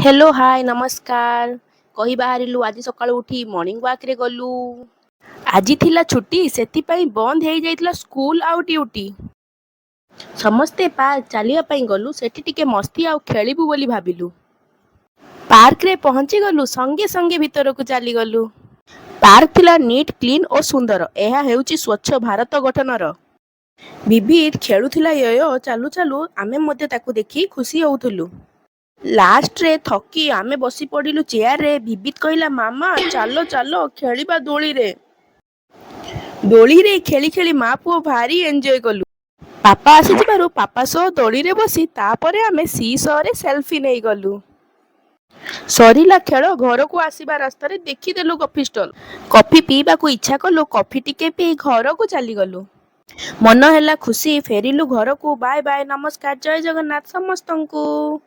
Hello hi नमस्कार। कही बाहरिलु आज सकाळु उठी मॉर्निंग वॉक रे गलु। आज थिला छुट्टी सेति बंद हो जाइतिला स्कूल आउ ड्यूटी। समस्ते पार्क चलिया पई गलु सेठी टिके मस्ती आउ खेलिबु बोली भाबिलु। पार्क रे पहुंची गलु संगे संगे भीतर को चली गलु। पार्क थिला नीट क्लीन और सुंदर। एहा हेउची स्वच्छ भारत गठनर। विविध खेलुथिला यो चालू चालू आमे मध्ये ताकू देखि खुशी होउथुलु। लास्ट रे थकी आमे बसी पड़िलु चेयर रे। विविध कहला मामा चलो चलो खेलिबा दोली रे खेली खेली माँ पुओ भारी एंजॉय कलु। पापा आसी जिबारु पापा सो दोली रे बसी तापरे आमे सी सो रे सेल्फी नै गलु। सरीला खेल घर को आसीबा रास्ता रे देखि देलु कॉफी स्टॉल। कॉफी पीबा को इच्छा कलु। कॉफी टिके पी घर को चली गलु। मन हैला खुशी फेरिलु घर को। बाय बाय नमस्कार जय जगन्नाथ समस्तंकु।